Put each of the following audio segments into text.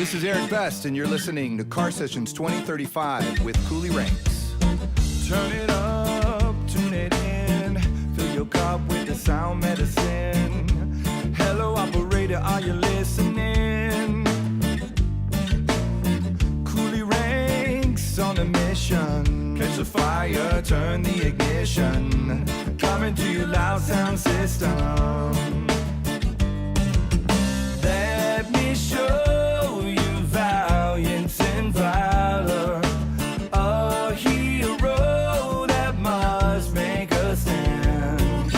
This is Eric Best, and you're listening to Car Sessions 2035 with Coolie Ranx. Turn it up, tune it in, fill your cup with the sound medicine. Hello, operator, are you listening? Coolie Ranx on a mission. Catch the fire, turn the ignition. Coming to you loud sound system. Let me show you valiance and valor, a hero that must make a stand.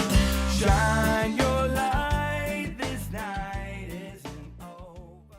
Shine your light, this night isn't over.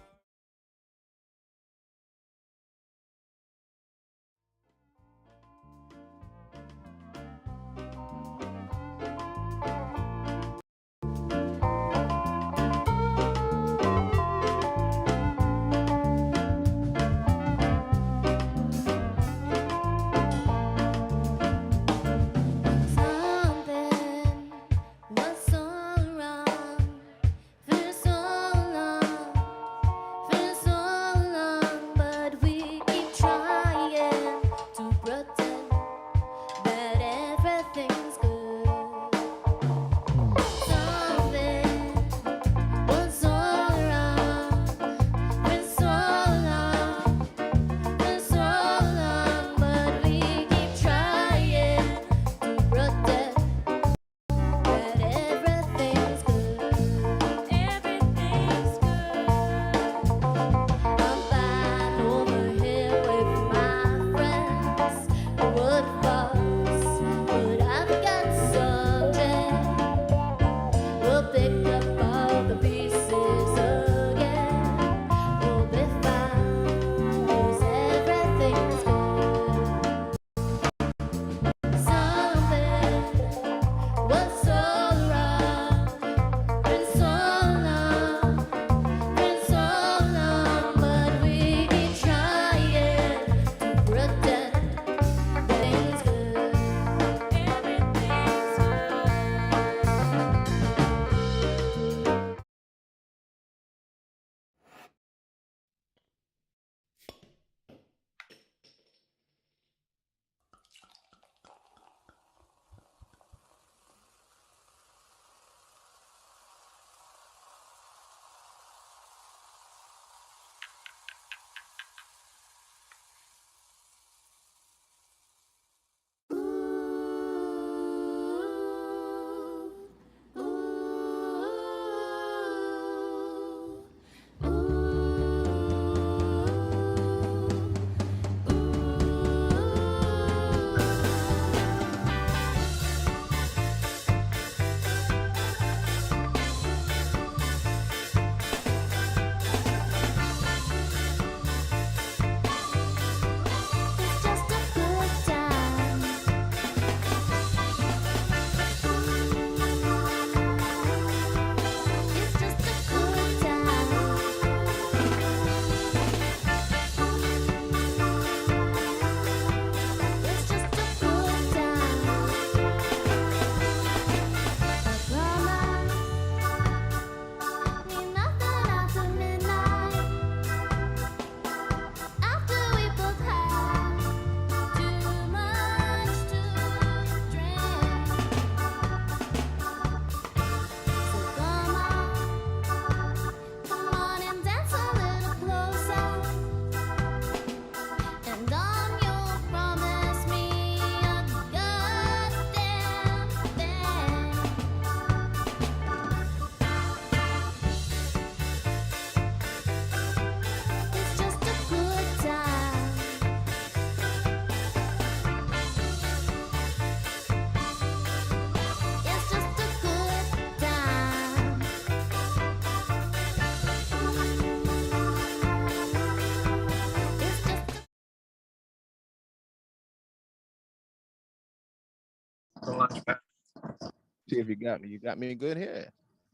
See if you got me. You got me good here.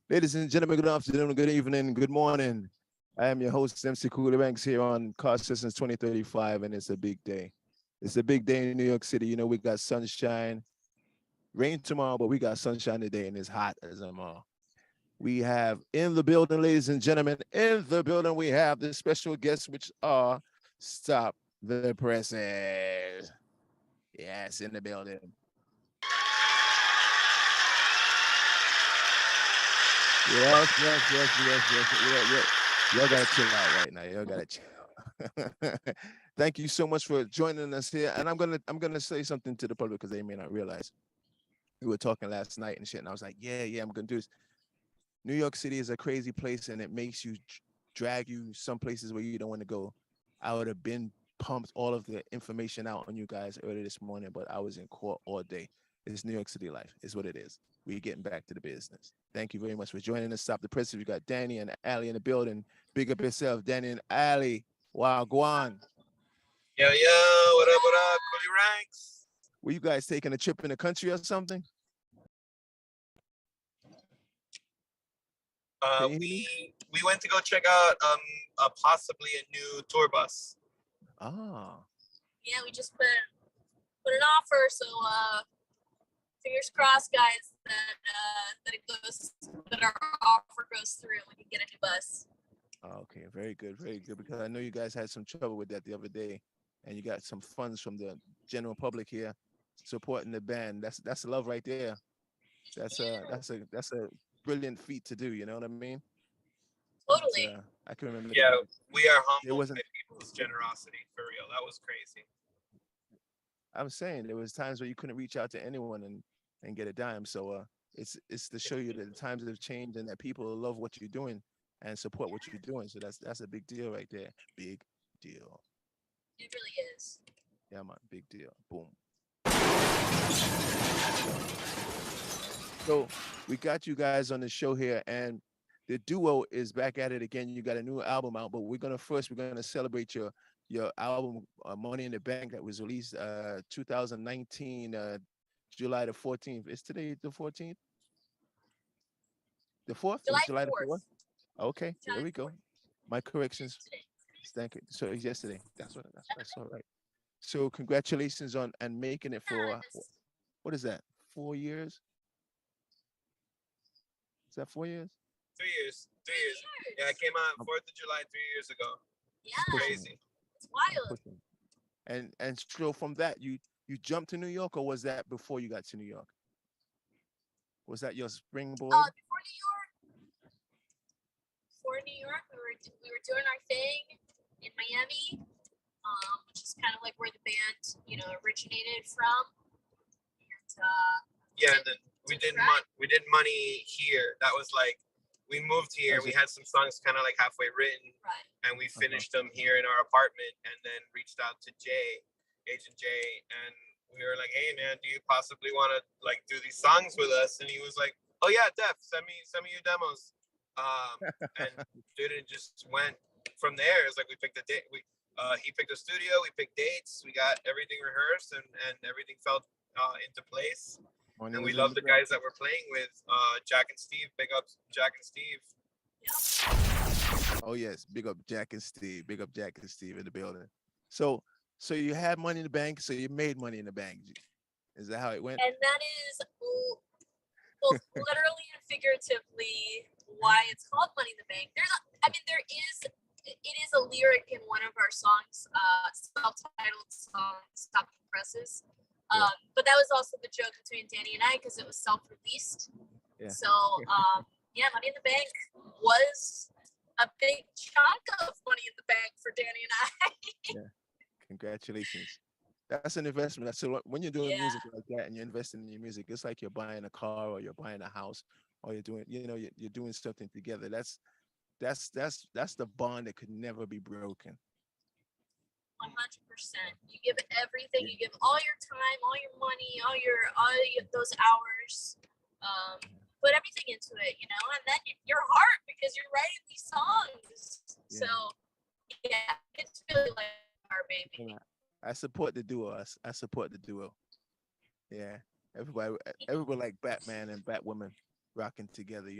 Ladies and gentlemen, good afternoon, good evening, good morning. I am your host, MC Coolie Ranx, here on Car Sessions 2035, and it's a big day. It's a big day in New York City. You know, we got sunshine, rain tomorrow, but we got sunshine today, and it's hot as tomorrow. We have in the building, ladies and gentlemen, in the building, we have the special guests, which are Stop the Presses. Yes, in the building. Yes. Y'all gotta chill out right now. Y'all gotta chill. Thank you so much for joining us here. And I'm gonna say something to the public because they may not realize. We were talking last night and shit, and I was like, yeah, I'm gonna do this. New York City is a crazy place, and it makes you drag you some places where you don't want to go. I would have been pumped all of the information out on you guys early this morning, but I was in court all day. It's New York City life. Is what it is. We're getting back to the business. Thank you very much for joining us. Stop the Press. We got Danny and Ali in the building. Big up yourself, Danny and Ali. Wow, Guan. Yo, what up, Coolie Ranx? Were you guys taking a trip in the country or something? We went to go check out possibly a new tour bus. Ah. Yeah, we just put an offer, so fingers crossed, guys, that our offer goes through and we can get a new bus. Okay, very good, because I know you guys had some trouble with that the other day, and you got some funds from the general public here supporting the band. That's love right there. That's a brilliant feat to do. You know what I mean? Totally. I can remember. Yeah, we are humbled by people's generosity, for real. That was crazy. I'm saying there was times where you couldn't reach out to anyone and get a dime. So it's to show you that the times have changed and that people love what you're doing and support what you're doing. So that's a big deal right there. Big deal. It really is. Yeah, man, big deal. Boom. So we got you guys on the show here, and the duo is back at it again. You got a new album out, but we're gonna celebrate your album Money in the Bank that was released 2019 July the 14th. Is today the 14th? The 4th? July 4th. Okay, July there we go. 4th. My corrections. Thank you. So it's yesterday. That's all right. So congratulations on and making it for what is that? 4 years? Is that 4 years? 3 years. 3 years. Yeah, it came out 4th of July 3 years ago. Yeah, crazy. It's wild. And so from that, you jumped to New York, or was that before you got to New York? Was that your springboard? Before New York, we were doing our thing in Miami, which is kind of like where the band, originated from. And and then we did money here. That was like we moved here. We had some songs kind of like halfway written, right, and we finished them here in our apartment, and then reached out to Agent Jay, and we were like, "Hey man, do you possibly want to like do these songs with us?" And he was like, "Oh yeah, def. Send me your demos." And dude, it just went from there. It's like we picked a date. He picked a studio. We picked dates. We got everything rehearsed, and everything fell into place. And we love the guys that we're playing with, Jack and Steve. Big up Jack and Steve. Yep. Oh yes, big up Jack and Steve. Big up Jack and Steve in the building. So you had money in the bank. So you made money in the bank. Is that how it went? And that is both literally and figuratively why it's called Money in the Bank. It is a lyric in one of our songs, self-titled song, Stop the Presses. But that was also the joke between Danny and I because it was self-released. Yeah. So, Money in the Bank was a big chunk of money in the bank for Danny and I. Yeah. Congratulations. That's an investment. So when you're doing music like that and you're investing in your music, it's like you're buying a car or you're buying a house or you're doing, you're doing something together. That's the bond that could never be broken. 100%. You give everything. You give all your time, all your money, all those hours. Put everything into it, and then your heart because you're writing these songs. Yeah. So it's really like our baby. Yeah. I support the duo. I support the duo. Yeah, everybody like Batman and Batwoman rocking together.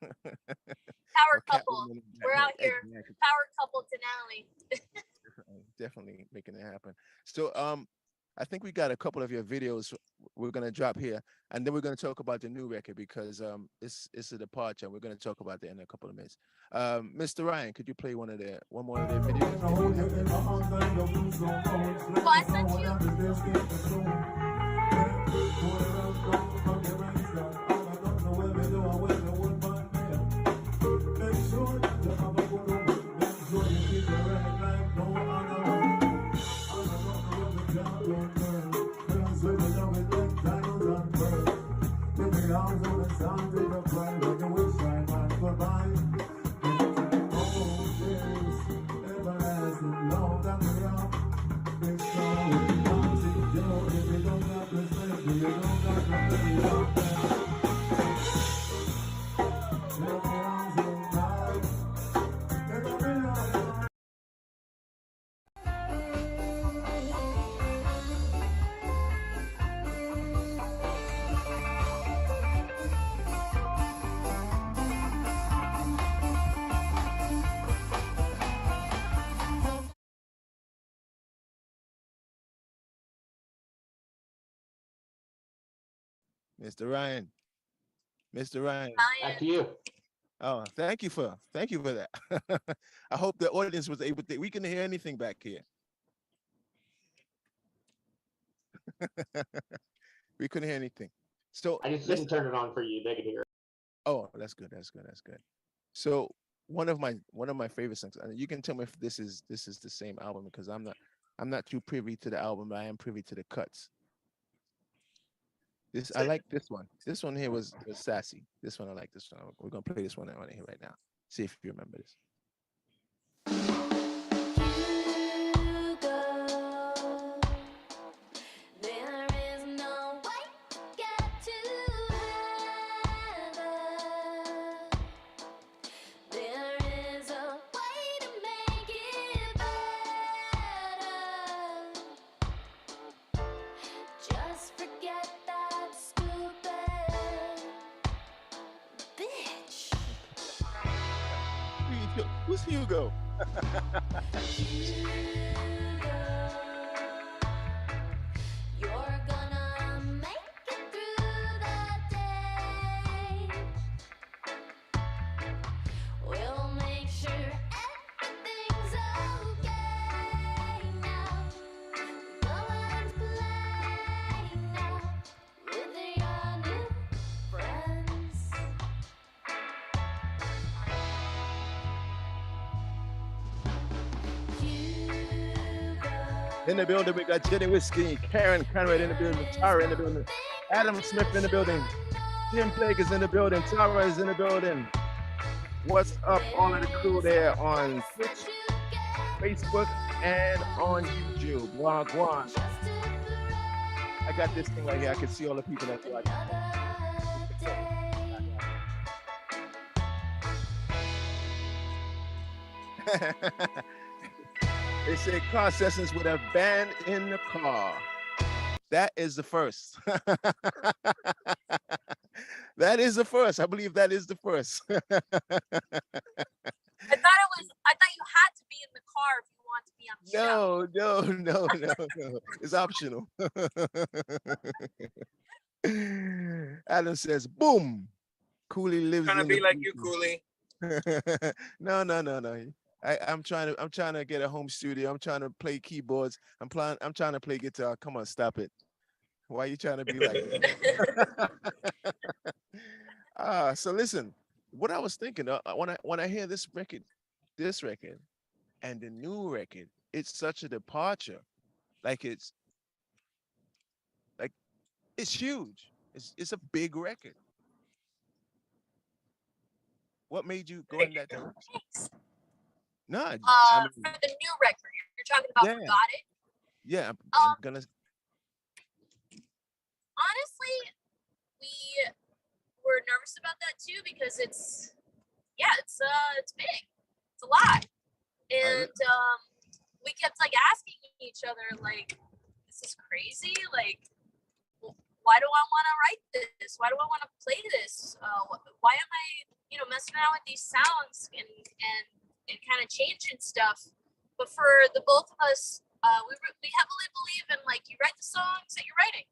Power couple. We're out here. Power couple Denali. Definitely making it happen. So I think we got a couple of your videos we're gonna drop here, and then we're gonna talk about the new record because it's a departure. We're gonna talk about that in a couple of minutes. Mr. Ryan, could you play one more of their videos? Well, I sent you. Mr. Ryan. Mr. Ryan. Back to you. Oh, thank you for that. I hope the audience was able to. We can hear anything back here. We couldn't hear anything. So I just didn't turn it on for you. They could hear it. oh, that's good. That's good. That's good. So one of my favorite songs, and you can tell me if this is the same album because I'm not too privy to the album, but I am privy to the cuts. I like this one. This one here was sassy. This one I like this one. We're gonna play this one right here right now. See if you remember this. Who's Hugo? You're gonna make it through the day. We'll make sure everything's okay now. No one's playing now with your new friends. In the building, we got Jenny Whiskey, Karen Conrad in the building, Tara in the building, Adam Smith in the building, Jim Blake is in the building, Tara is in the building. What's up, all of the crew there on Twitch, Facebook, and on YouTube? Wagwan. I got this thing right here. I can see all the people that's watching. They say car sessions with a band in the car. That is the first. That is the first. I believe that is the first. I thought you had to be in the car if you want to be on the show. No. It's optional. Adam says, boom. Coolie lives Trying to in be the like you, future. Coolie. No. I'm trying to get a home studio. I'm trying to play keyboards. I'm trying to play guitar. Come on, stop it. Why are you trying to be like that? So listen, what I was thinking when I hear this record and the new record, it's such a departure. It's huge. It's a big record. What made you go in that direction? No, For the new record, you're talking about Yeah. Forgot It? Yeah, I'm gonna. Honestly, we were nervous about that too because it's big. It's a lot. And we kept asking each other, this is crazy. Why do I want to write this? Why do I want to play this? Why am I, messing around with these sounds and kind of changing stuff? But for the both of us, we heavily believe in like you write the songs that you're writing,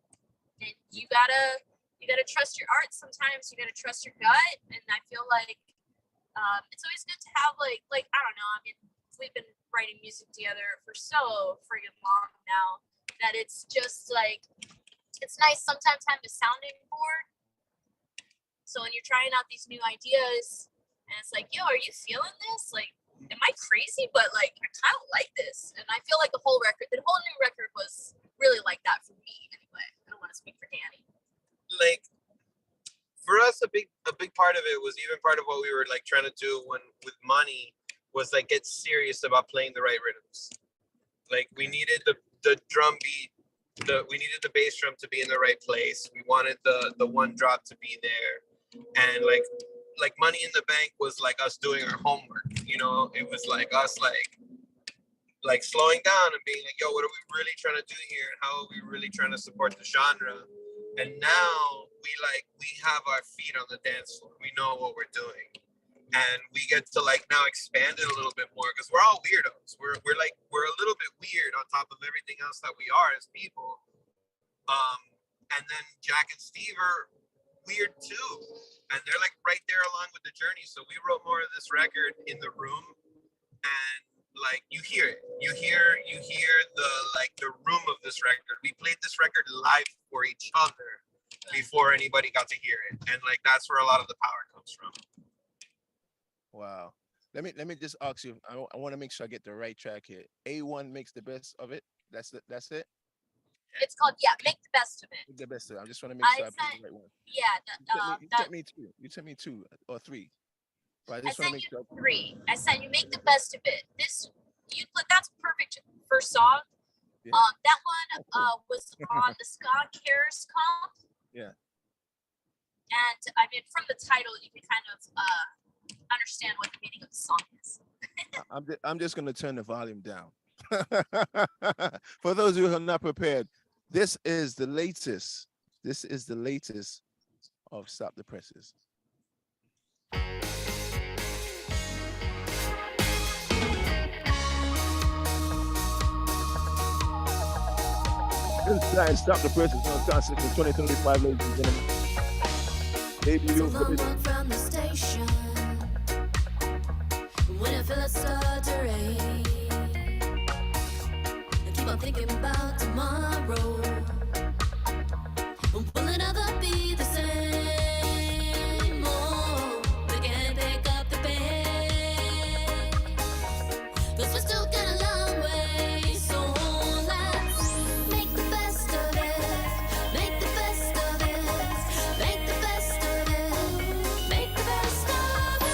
and you gotta trust your art. Sometimes you gotta trust your gut, and I feel like it's always good to have like I don't know. I mean, we've been writing music together for so friggin' long now that it's just like it's nice sometimes having a sounding board. So when you're trying out these new ideas, and it's like, yo, are you feeling this? Like, am I crazy? But like, I kind of like this, and I feel like the whole new record was really like that for me. Anyway, I don't want to speak for Danny. Like for us, a big part of it was even part of what we were like trying to do with Money was like get serious about playing the right rhythms. Like we needed the drum beat. We needed the bass drum to be in the right place. We wanted the one drop to be there, and like Money in the Bank was like us doing our homework. You know, it was like us like slowing down and being like, yo, what are we really trying to do here, and how are we really trying to support the genre? And now we have our feet on the dance floor. We know what we're doing, and we get to like now expand it a little bit more because we're all weirdos. We're a little bit weird on top of everything else that we are as people. And then Jack and Steve are weird too, and they're like right there along with the journey. So we wrote more of this record in the room, and like you hear it. You hear the room of this record. We played this record live for each other before anybody got to hear it, and like that's where a lot of the power comes from. Wow. Let me just ask you. I want to make sure I get the right track here. A1 makes the best of it. That's it. It's called Make the Best of It. The best of it. I just want to make sure I pick the right one. Yeah, You sent me two. You sent me 2 or 3. But I just want to make sure. 3. I said you make the best of it. That's perfect first song. Yeah. That one was on the Scott Cares comp. Yeah. And I mean, from the title, you can kind of understand what the meaning of the song is. I'm just going to turn the volume down. For those who are not prepared, this is the latest. This is the latest of Stop the Presses. This time, Stop the Presses on Sessions2035, ladies and gentlemen. Maybe you'll put it in. From the station, when I feel it start to rain, I keep on thinking about tomorrow. Will it ever be the same? Oh, we can't pick up the pace, 'cause we still got a long way. So let's make the best of it. Make the best of it. Make the best of it. Make the best of it.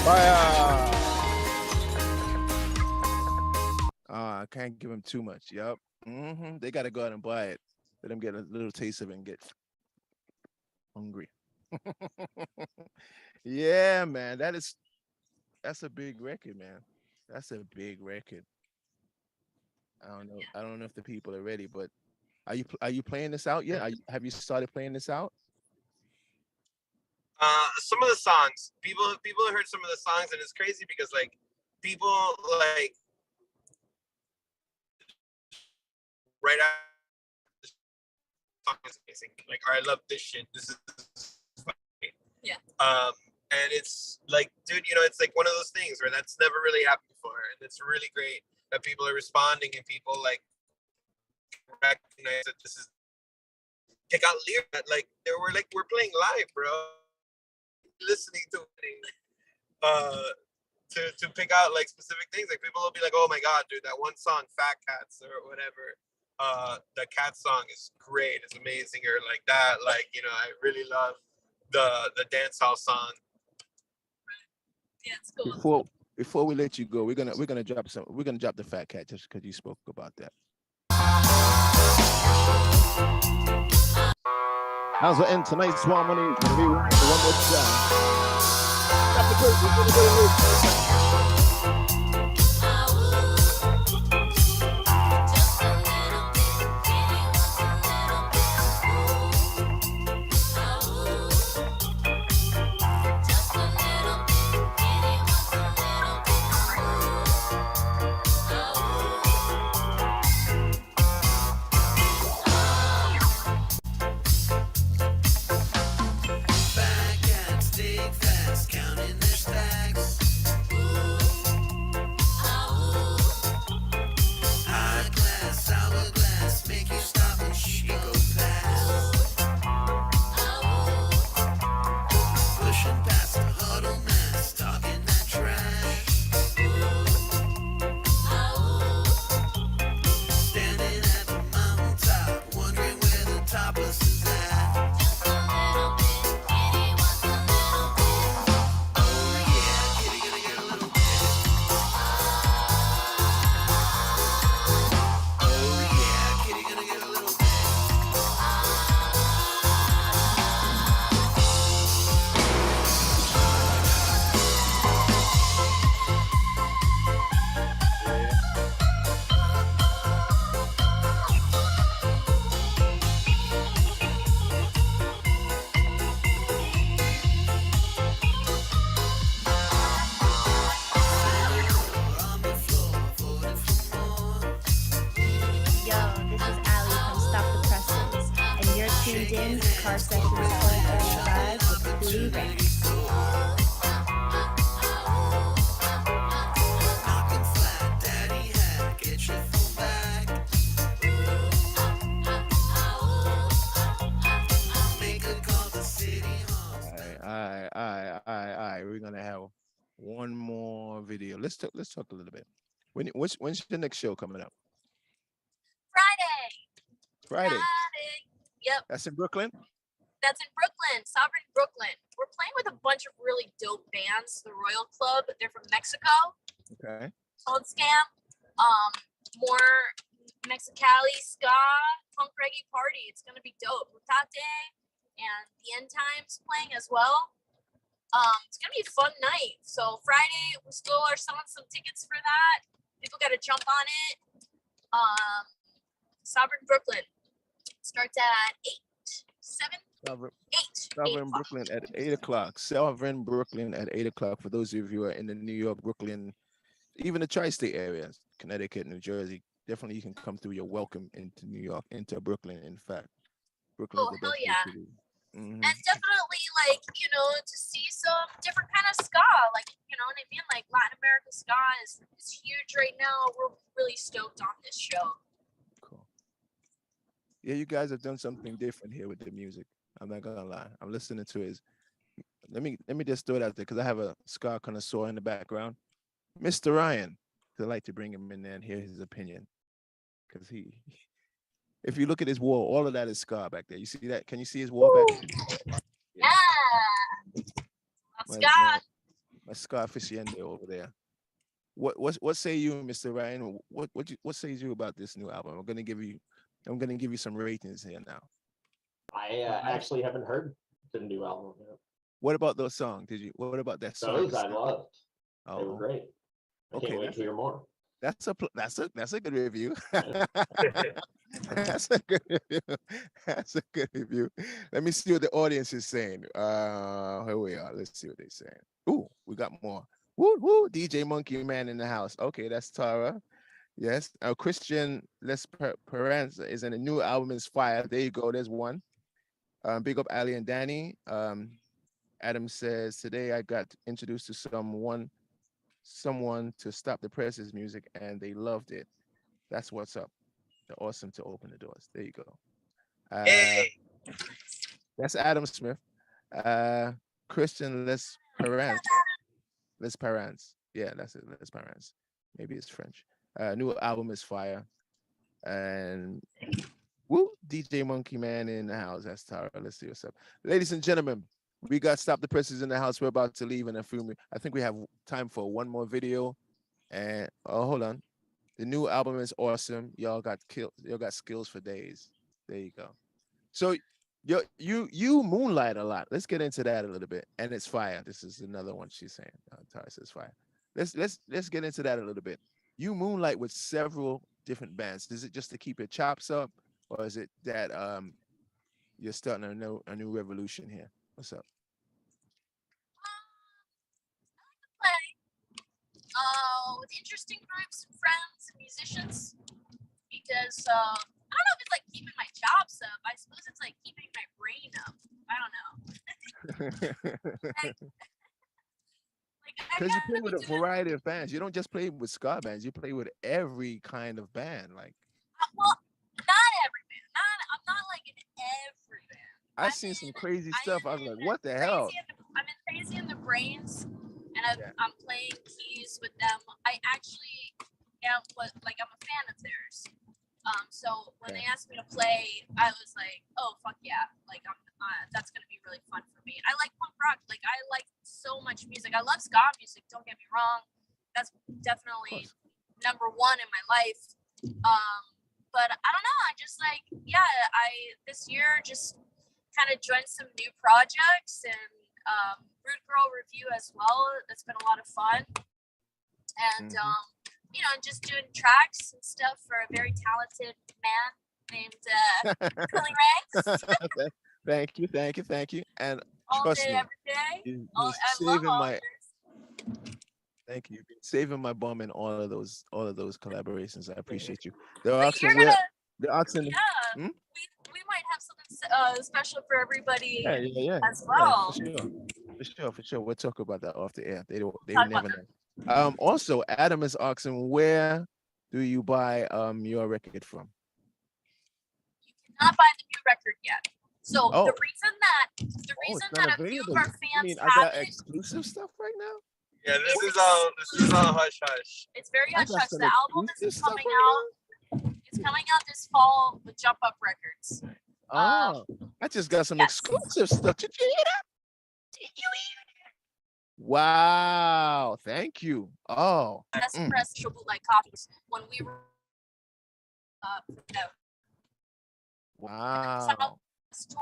Fire! I can't give them too much. Yep. They got to go out and buy it. Let them get a little taste of it and get hungry. Yeah, man. That's a big record, man. That's a big record. I don't know if the people are ready, but are you playing this out yet? Have you started playing this out? Some of the songs, people have heard some of the songs, and it's crazy because like people like right after this song is amazing. Like, I love this shit. This is funny. Yeah. And it's like, dude, you know, it's like one of those things where that's never really happened before, and it's really great that people are responding and people like recognize that this is. It got lyrics like we're playing live, bro. Listening to it, to pick out like specific things. Like people will be like, "Oh my god, dude, that one song, Fat Cats or whatever. The Cat song is great. It's amazing." Or like that. Like, you know, I really love the dance hall song. Yeah, it's cool. Before we let you go, we're gonna drop the Fat Cat just because you spoke about that. As we end tonight's Swan Money, it's gonna be one more time. Stop the Presses, we're gonna go to Just a tuned in to Car Sessions 2035 with Coolie Ranx. All right. We're gonna have one more video. Let's talk a little bit. When's the next show coming up? Friday. Friday. Yep, That's in Brooklyn. that's in Brooklyn, Sovereign Brooklyn. We're playing with a bunch of really dope bands. The Royal Club, they're from Mexico. Okay. Called Scam. More Mexicali ska punk reggae party. It's gonna be dope. Mutate and the End Times playing as well. It's gonna be a fun night. So Friday, we still are selling some tickets for that. People gotta jump on it. Sovereign Brooklyn starts at 8. Sovereign Brooklyn at 8 o'clock. Sovereign Brooklyn at 8 o'clock. For those of you who are in the New York, Brooklyn, even the tri-state areas, Connecticut, New Jersey, definitely you can come through. You're welcome into New York, into Brooklyn. In fact, Brooklyn Oh, is the hell best yeah. place to be. Mhm. And definitely, like, to see some different kind of ska, like, you know what I mean? Like, Latin American ska is huge right now. We're really stoked on this show. Cool. Yeah, you guys have done something different here with the music. I'm not gonna lie. I'm listening to it. Let me just throw it out there because I have a ska connoisseur in the background, Mr. Ryan. I'd like to bring him in there and hear his opinion, because if you look at his wall, all of that is ska back there. You see that? Can you see his wall back there? Yeah. My, Ska. my ska aficionado over there. What say you, Mr. Ryan? What says you about this new album? I'm gonna give you some ratings here now. I actually haven't heard the new album yet. What about those songs? What about that song? Those I loved. They were Oh, great. I okay, can't wait to hear more. that's a good review. Yeah. That's a good review. That's a good review. Let me see what the audience is saying. Here we are. Let's see what they're saying. Ooh, we got more. Woo woo, DJ Monkey Man in the house. Okay, that's Tara. Yes. Christian Les Perez is in a new album is fire. There you go. There's one. Big up Ali and Danny. Adam says today I got introduced to someone to Stop the Presses music and they loved it. That's what's up. They're awesome to open the doors. There you go. Hey. That's Adam Smith. Christian Les Perez. Yeah, that's it. Les Perez. Maybe it's French. New album is fire. And woo, DJ Monkey Man in the house. That's Tara. Let's see what's up. Ladies and gentlemen, we got Stop the Presses in the house. We're about to leave in a few minutes. I think we have time for one more video. And hold on. The new album is awesome. Y'all got skills for days. There you go. So you moonlight a lot. Let's get into that a little bit. And it's fire. This is another one she's saying. Tara says fire. Let's get into that a little bit. You moonlight with several different bands. Is it just to keep your chops up, or is it that you're starting a new revolution here? What's up? With interesting groups and friends and musicians, because I don't know if it's like keeping my chops up. I suppose it's like keeping my brain up. I don't know. Because you play with a variety of bands. You don't just play with ska bands. You play with every kind of band. Like, well, not every band. I'm not like in every band. I've seen some crazy stuff. I was like, what the hell? I'm in Crazy in the Brains, and I'm playing keys with them. I actually am I'm a fan of theirs. So when they asked me to play, I was like, oh fuck yeah, like that's gonna be really fun for me. I like punk rock, like I like so much music. I love ska music. Don't get me wrong, that's definitely number one in my life. But I don't know. I just I this year just kind of joined some new projects and Rude Girl Review as well. That's been a lot of fun. And just doing tracks and stuff for a very talented man named Coolie Ranx. Thank you. And all trust day, me, every day. you're saving my. Thank you. You've been saving my bum in all of those collaborations. I appreciate you. They're asking We might have special for everybody Yeah. as well. For sure. We'll talk about that off the air. They Talk never about know. Also, Adam is asking, where do you buy your record from? You cannot buy the new record yet. So Oh. the reason that It's a not few of available. our You fans mean I have got it, exclusive stuff right now? Yeah, this is all hush hush. it's very I hush got hush. some The album exclusive is stuff coming right out. It's coming out this fall with Jump Up Records. Oh, I just got some yes. exclusive stuff. Did you hear that? Did you hear that? Wow, thank you. Oh, Best press bootleg copies when we were wow. store.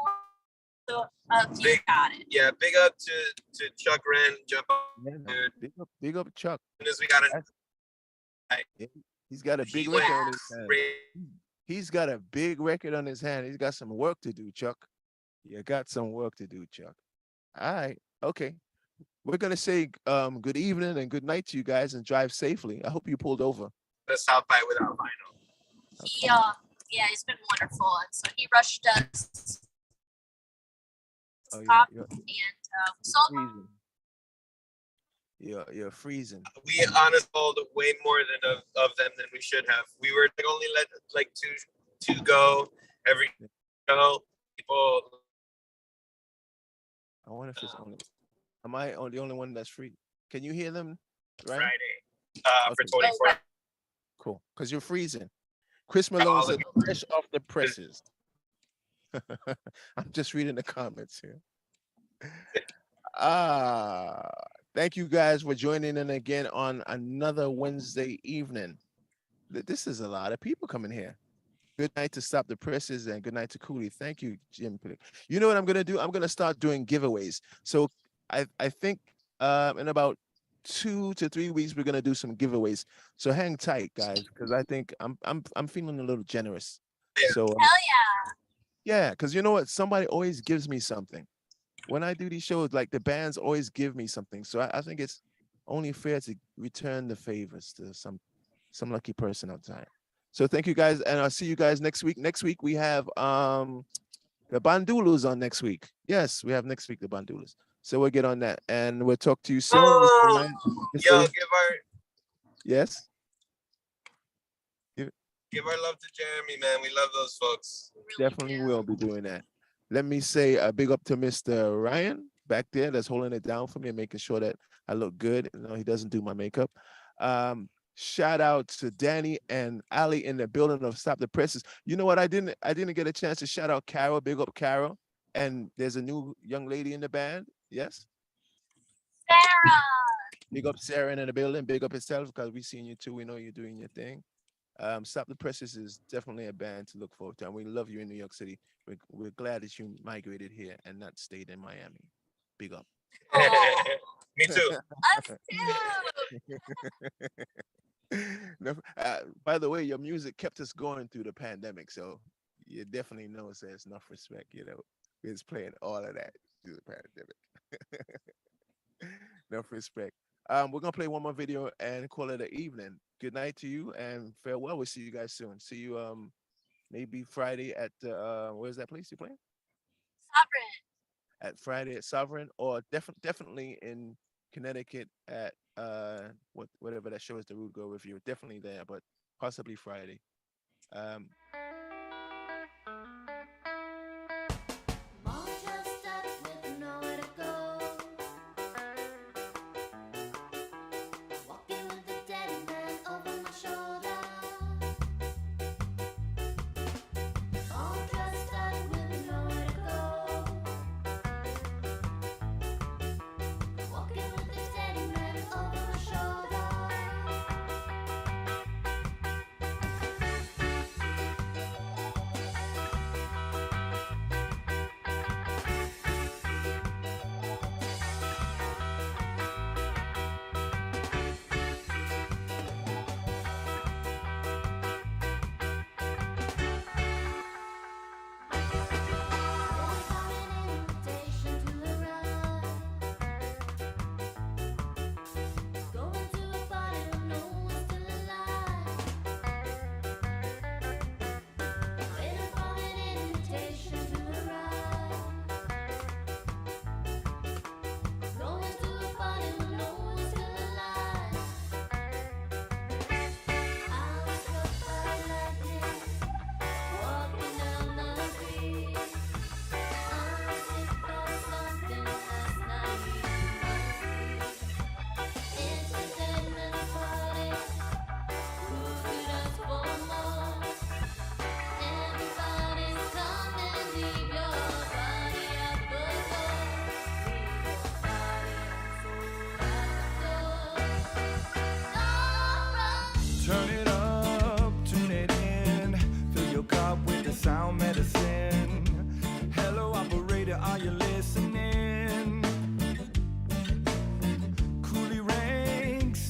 So you Big- got it. Yeah, big up to Chuck Ren, Jump Up. Yeah, Dude. big up, Chuck. As soon as we got it, He's got a he big went record on his hand. straight. He's got a big record on his hand. He's got some work to do, Chuck. You got some work to do, Chuck. All right, okay. We're gonna say good evening and good night to you guys and drive safely. I hope you pulled over. The South by without vinyl. He yeah, he's been wonderful, and so he rushed us. Oh, Copy, you're and we saw freezing. You're freezing. We honestly sold way more than of them than we should have. We were only let like two go every show. People. I wonder if it's only. Am I the only one that's free? Can you hear them? Right. Friday for Okay. 24. Cool. Because you're freezing. Chris Malone said fresh off the presses. I'm just reading the comments here. Thank you guys for joining in again on another Wednesday evening. This is a lot of people coming here. Good night to Stop the Presses and good night to Coolie. Thank you, Jim. You know what I'm gonna do? I'm gonna start doing giveaways. So I think in about 2 to 3 weeks we're gonna do some giveaways. So hang tight, guys, because I think I'm feeling a little generous. Yeah. So hell yeah. yeah, because you know what? Somebody always gives me something. When I do these shows, like the bands always give me something. So I think it's only fair to return the favors to some lucky person outside. So thank you guys, and I'll see you guys next week. Next week we have the Bandulus on next week. Yes, we have next week the Bandulus. So we'll get on that, and we'll talk to you soon. Oh, yo, Yes. give our love to Jeremy, man. We love those folks. Really Definitely do. will be doing that. Let me say a big up to Mr. Ryan back there that's holding it down for me and making sure that I look good. You know, he doesn't do my makeup. Shout out to Danny and Ali in the building of Stop the Presses. You know what? I didn't get a chance to shout out Carol. Big up Carol. And there's a new young lady in the band. Yes. Sarah. Big up Sarah in the building. Big up yourself because we seen you too. We know you're doing your thing. Stop the Presses is definitely a band to look forward to, and we love you in New York City. We're glad that you migrated here and not stayed in Miami. Big up. Oh, Me too. us too. By the way, your music kept us going through the pandemic, so you definitely know there's enough respect. You know, we was playing all of that through the pandemic. Enough respect. We're gonna play one more video and call it an evening. Good night to you and farewell. We'll see you guys soon. See you maybe Friday at where's that place you playing? Sovereign. At Friday at Sovereign, or definitely in Connecticut at whatever that show is, the Root Go Review. Definitely there, but possibly Friday. All dressed up with nowhere to go. Walking with the dead man over my shoulder. All dressed up with nowhere to go. Walking with the dead man over my shoulder.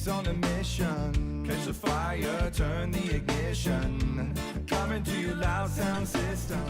Ranx on a mission. Catch the fire, turn the ignition. Coming to your loud sound system.